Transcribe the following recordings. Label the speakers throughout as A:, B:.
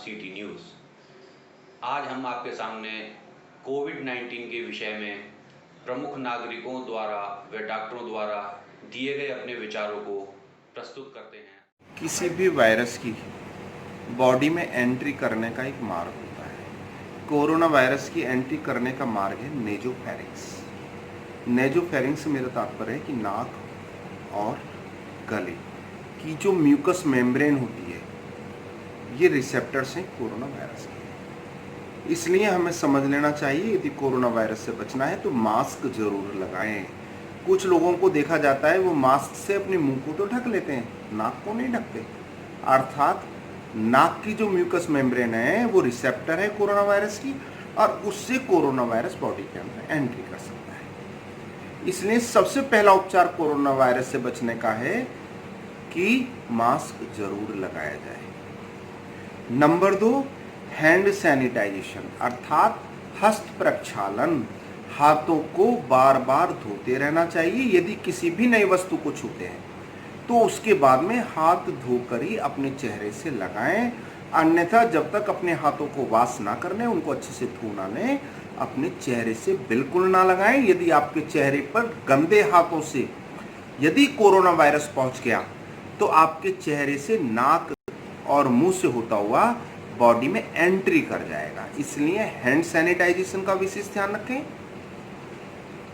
A: City news. आज हम आपके सामने कोविड-19 के विषय में प्रमुख नागरिकों द्वारा व डॉक्टरों द्वारा दिए गए अपने विचारों को प्रस्तुत करते हैं।
B: किसी भी वायरस की बॉडी में एंट्री करने का एक मार्ग होता है। कोरोना वायरस की एंट्री करने का मार्ग है नेजोफेरिंक्स। नेजोफेरिंक्स से मेरा तात्पर्य है कि नाक और गले की जो म्यूकस मेम्ब्रेन होती है, ये रिसेप्टर्स हैं कोरोना वायरस के। इसलिए हमें समझ लेना चाहिए, यदि कोरोना वायरस से बचना है तो मास्क जरूर लगाएं। कुछ लोगों को देखा जाता है वो मास्क से अपने मुंह को तो ढक लेते हैं, नाक को नहीं ढकते। अर्थात नाक की जो म्यूकस मेम्ब्रेन है वो रिसेप्टर है कोरोना वायरस की, और उससे कोरोना वायरस बॉडी के अंदर एंट्री कर सकता है। इसलिए सबसे पहला उपचार कोरोना वायरस से बचने का है कि मास्क जरूर लगाया जाए। नंबर 2, हैंड सैनिटाइजेशन अर्थात हस्त प्रक्षालन। हाथों को बार बार धोते रहना चाहिए। यदि किसी भी नई वस्तु को छूते हैं तो उसके बाद में हाथ धोकर ही अपने चेहरे से लगाएं, अन्यथा जब तक अपने हाथों को वॉश ना कर लें, उनको अच्छे से धो ना लें, अपने चेहरे से बिल्कुल ना लगाएं। यदि आपके चेहरे पर गंदे हाथों से यदि कोरोना वायरस पहुंच गया तो आपके चेहरे से नाक और मुंह से होता हुआ बॉडी में एंट्री कर जाएगा। इसलिए हैंड सैनिटाइजेशन का विशेष ध्यान रखें।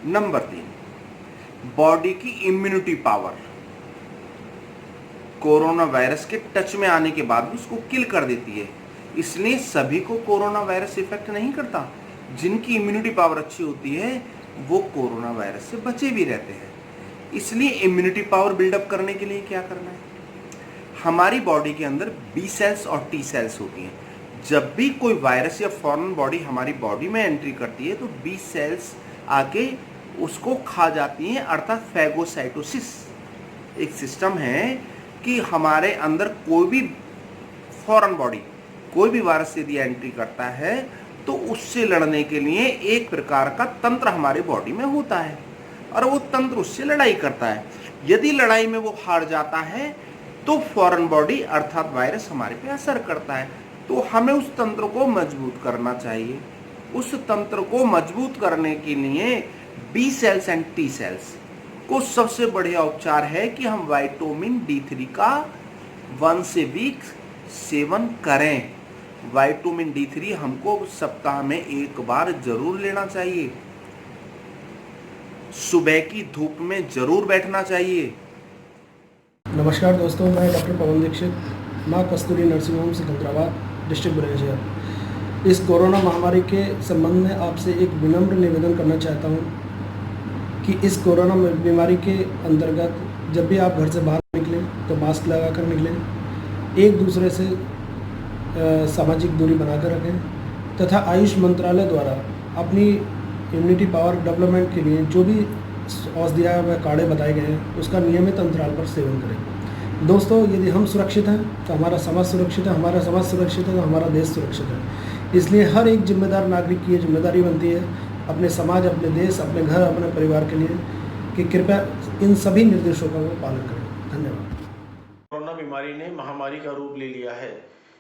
B: नंबर 3, बॉडी की इम्यूनिटी पावर कोरोना वायरस के टच में आने के बाद भी उसको किल कर देती है। इसलिए सभी को कोरोना वायरस इफेक्ट नहीं करता। जिनकी इम्यूनिटी पावर अच्छी होती है वो कोरोना वायरस से बचे भी रहते हैं। इसलिए इम्यूनिटी पावर बिल्डअप करने के लिए क्या करना है, हमारी बॉडी के अंदर बी सेल्स और टी सेल्स होती हैं। जब भी कोई वायरस या फॉरेन बॉडी हमारी बॉडी में एंट्री करती है तो बी सेल्स आके उसको खा जाती हैं, अर्थात फैगोसाइटोसिस एक सिस्टम है कि हमारे अंदर कोई भी फॉरेन बॉडी, कोई भी वायरस यदि एंट्री करता है तो उससे लड़ने के लिए एक प्रकार का तंत्र हमारे बॉडी में होता है और वो तंत्र उससे लड़ाई करता है। यदि लड़ाई में वो हार जाता है तो फॉरेन बॉडी अर्थात वायरस हमारे पे असर करता है। तो हमें उस तंत्र को मजबूत करना चाहिए। उस तंत्र को मजबूत करने के लिए B cells and T cells को सबसे बढ़िया उपचार है कि हम विटामिन D3 का वंस ए वीक सेवन करें। विटामिन D3 हमको सप्ताह में एक बार जरूर लेना चाहिए। सुबह की धूप में जरूर बैठना चाहिए।
C: नमस्कार दोस्तों, मैं डॉक्टर पवन दीक्षित, माँ Kasturi nursing home Secunderabad, district Bulandshahr. इस कोरोना महामारी के संबंध में आपसे एक विनम्र निवेदन करना चाहता हूँ कि इस कोरोना बीमारी के अंतर्गत जब भी आप घर से बाहर निकलें तो मास्क लगाकर निकलें, एक दूसरे से सामाजिक दूरी बनाकर रखें तथा आयुष मंत्रालय द्वारा अपनी इम्यूनिटी पावर डेवलपमेंट के लिए जो भी औषधियाँ व काढ़े बताए गए हैं उसका नियमित अंतराल पर सेवन करें। दोस्तों, यदि हम सुरक्षित हैं तो हमारा समाज सुरक्षित है, हमारा समाज सुरक्षित है तो हमारा देश सुरक्षित है। इसलिए हर एक जिम्मेदार नागरिक की ये जिम्मेदारी बनती है अपने समाज, अपने देश, अपने घर, अपने परिवार के लिए कि कृपया इन सभी निर्देशों का वो पालन करें। धन्यवाद।
D: कोरोना बीमारी ने महामारी का रूप ले लिया है।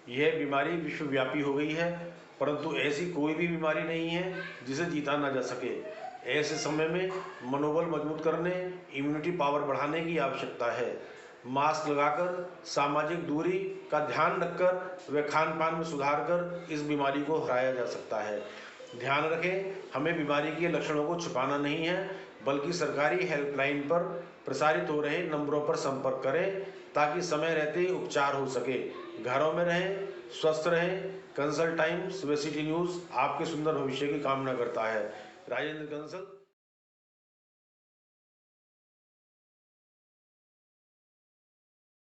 D: यह बीमारी विश्वव्यापी हो गई है, परंतु ऐसी कोई भी बीमारी नहीं है जिसे जीता ना जा सके। ऐसे समय में मनोबल मजबूत करने, इम्यूनिटी पावर बढ़ाने की आवश्यकता है। मास्क लगाकर, सामाजिक दूरी का ध्यान रखकर व खान पान में सुधार कर इस बीमारी को हराया जा सकता है। ध्यान रखें, हमें बीमारी के लक्षणों को छुपाना नहीं है, बल्कि सरकारी हेल्पलाइन पर प्रसारित हो रहे नंबरों पर संपर्क करें ताकि समय रहते ही उपचार हो सके। घरों में रहें, स्वस्थ रहें। कंसल्ट टाइम्स व सिटी न्यूज़ आपके सुंदर भविष्य की कामना करता है। राजेंद्र कंसल।